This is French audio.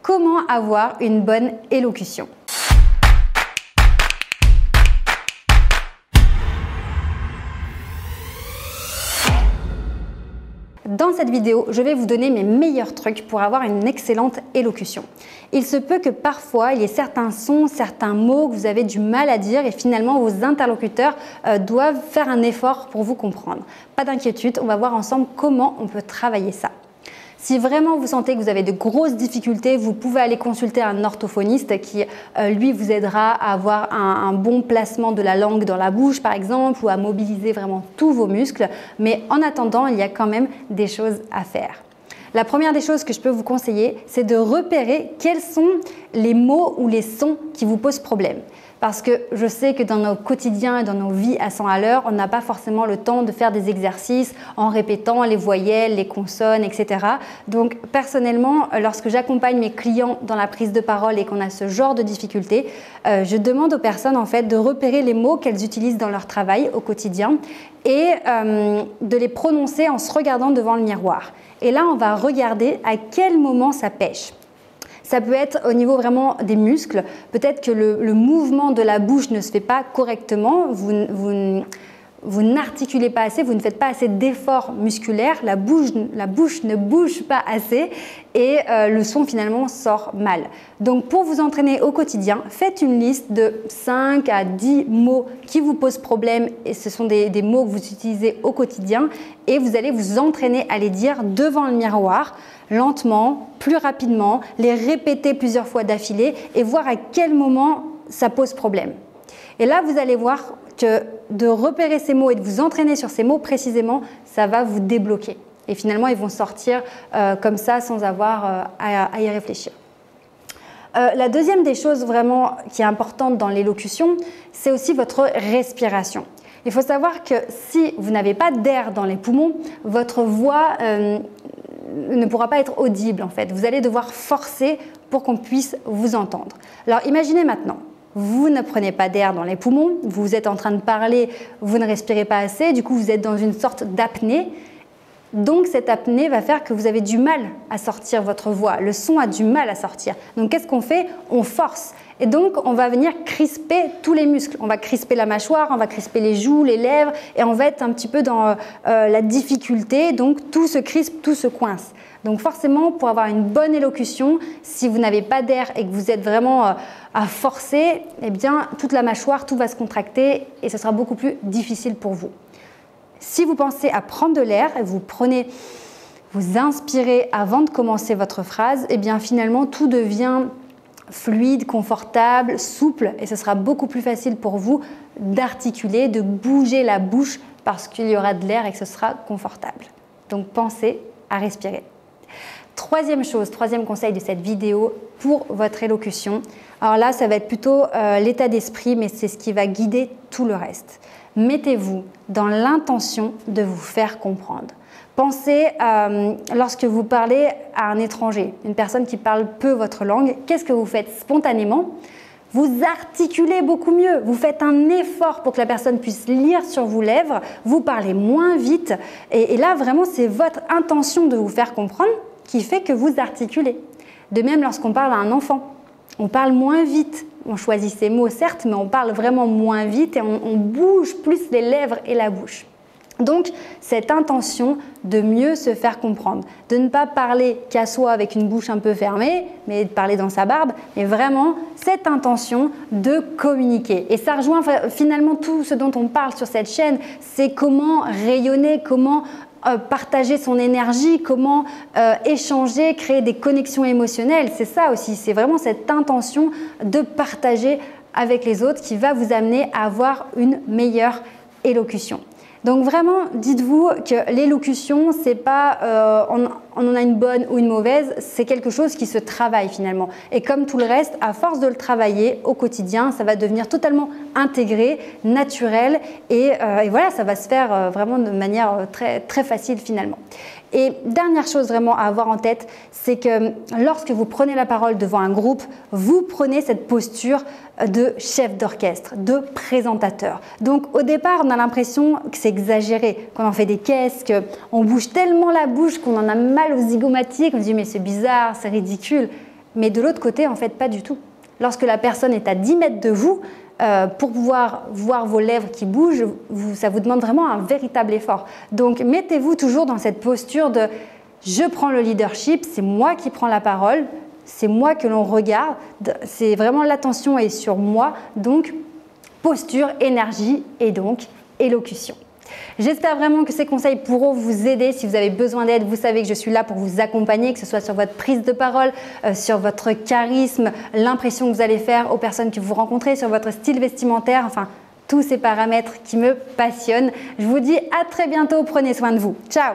Comment avoir une bonne élocution? Dans cette vidéo, je vais vous donner mes meilleurs trucs pour avoir une excellente élocution. Il se peut que parfois, il y ait certains sons, certains mots que vous avez du mal à dire et finalement vos interlocuteurs doivent faire un effort pour vous comprendre. Pas d'inquiétude, on va voir ensemble comment on peut travailler ça. Si vraiment vous sentez que vous avez de grosses difficultés, vous pouvez aller consulter un orthophoniste qui, lui, vous aidera à avoir un bon placement de la langue dans la bouche, par exemple, ou à mobiliser vraiment tous vos muscles. Mais en attendant, il y a quand même des choses à faire. La première des choses que je peux vous conseiller, c'est de repérer quels sont les mots ou les sons qui vous posent problème. Parce que je sais que dans nos quotidiens et dans nos vies à 100 à l'heure, on n'a pas forcément le temps de faire des exercices en répétant les voyelles, les consonnes, etc. Donc personnellement, lorsque j'accompagne mes clients dans la prise de parole et qu'on a ce genre de difficultés, je demande aux personnes en fait de repérer les mots qu'elles utilisent dans leur travail au quotidien et de les prononcer en se regardant devant le miroir. Et là, on va regarder à quel moment ça pêche. Ça peut être au niveau vraiment des muscles. Peut-être que le mouvement de la bouche ne se fait pas correctement. Vous n'articulez pas assez, vous ne faites pas assez d'efforts musculaires. La bouche ne bouge pas assez et le son finalement sort mal. Donc pour vous entraîner au quotidien, faites une liste de 5 à 10 mots qui vous posent problème et ce sont des mots que vous utilisez au quotidien et vous allez vous entraîner à les dire devant le miroir, lentement, plus rapidement, les répéter plusieurs fois d'affilée et voir à quel moment ça pose problème. Et là, vous allez voir que de repérer ces mots et de vous entraîner sur ces mots précisément, ça va vous débloquer. Et finalement, ils vont sortir comme ça sans avoir à y réfléchir. La deuxième des choses vraiment qui est importante dans l'élocution, c'est aussi votre respiration. Il faut savoir que si vous n'avez pas d'air dans les poumons, votre voix ne pourra pas être audible en fait. Vous allez devoir forcer pour qu'on puisse vous entendre. Alors imaginez maintenant, vous ne prenez pas d'air dans les poumons, vous êtes en train de parler, vous ne respirez pas assez, du coup vous êtes dans une sorte d'apnée. Donc cette apnée va faire que vous avez du mal à sortir votre voix, le son a du mal à sortir. Donc qu'est-ce qu'on fait? On force. Et donc on va venir crisper tous les muscles. On va crisper la mâchoire, on va crisper les joues, les lèvres et on va être un petit peu dans la difficulté. Donc tout se crispe, tout se coince. Donc forcément, pour avoir une bonne élocution, si vous n'avez pas d'air et que vous êtes vraiment à forcer, eh bien toute la mâchoire, tout va se contracter et ce sera beaucoup plus difficile pour vous. Si vous pensez à prendre de l'air et vous inspirez avant de commencer votre phrase, eh bien finalement tout devient fluide, confortable, souple et ce sera beaucoup plus facile pour vous d'articuler, de bouger la bouche parce qu'il y aura de l'air et que ce sera confortable. Donc pensez à respirer. Troisième conseil de cette vidéo pour votre élocution. Alors là, ça va être plutôt l'état d'esprit, mais c'est ce qui va guider tout le reste. Mettez-vous dans l'intention de vous faire comprendre. Pensez lorsque vous parlez à un étranger, une personne qui parle peu votre langue, qu'est-ce que vous faites spontanément? Vous articulez beaucoup mieux, vous faites un effort pour que la personne puisse lire sur vos lèvres, vous parlez moins vite et là vraiment c'est votre intention de vous faire comprendre qui fait que vous articulez. De même lorsqu'on parle à un enfant, on parle moins vite, on choisit ses mots certes, mais on parle vraiment moins vite et on bouge plus les lèvres et la bouche. Donc, cette intention de mieux se faire comprendre, de ne pas parler qu'à soi avec une bouche un peu fermée, mais de parler dans sa barbe, mais vraiment cette intention de communiquer. Et ça rejoint finalement tout ce dont on parle sur cette chaîne, c'est comment rayonner, comment partager son énergie, comment échanger, créer des connexions émotionnelles. C'est ça aussi, c'est vraiment cette intention de partager avec les autres qui va vous amener à avoir une meilleure élocution. Donc vraiment, dites-vous que l'élocution, c'est pas on en a une bonne ou une mauvaise, c'est quelque chose qui se travaille finalement. Et comme tout le reste, à force de le travailler au quotidien, ça va devenir totalement intégré, naturel et voilà, ça va se faire vraiment de manière très, très facile finalement. Et dernière chose vraiment à avoir en tête, c'est que lorsque vous prenez la parole devant un groupe, vous prenez cette posture de chef d'orchestre, de présentateur. Donc au départ, on a l'impression que c'est exagéré, qu'on en fait des caisses, qu'on bouge tellement la bouche qu'on en a mal aux zygomatiques, on se dit mais c'est bizarre, c'est ridicule. Mais de l'autre côté, en fait, pas du tout. Lorsque la personne est à 10 mètres de vous, pour pouvoir voir vos lèvres qui bougent, ça vous demande vraiment un véritable effort. Donc, mettez-vous toujours dans cette posture de « je prends le leadership, c'est moi qui prends la parole, c'est moi que l'on regarde, c'est vraiment l'attention est sur moi, donc posture, énergie et donc élocution ». J'espère vraiment que ces conseils pourront vous aider. Si vous avez besoin d'aide, vous savez que je suis là pour vous accompagner, que ce soit sur votre prise de parole, sur votre charisme, l'impression que vous allez faire aux personnes que vous rencontrez, sur votre style vestimentaire, enfin tous ces paramètres qui me passionnent. Je vous dis à très bientôt, prenez soin de vous. Ciao!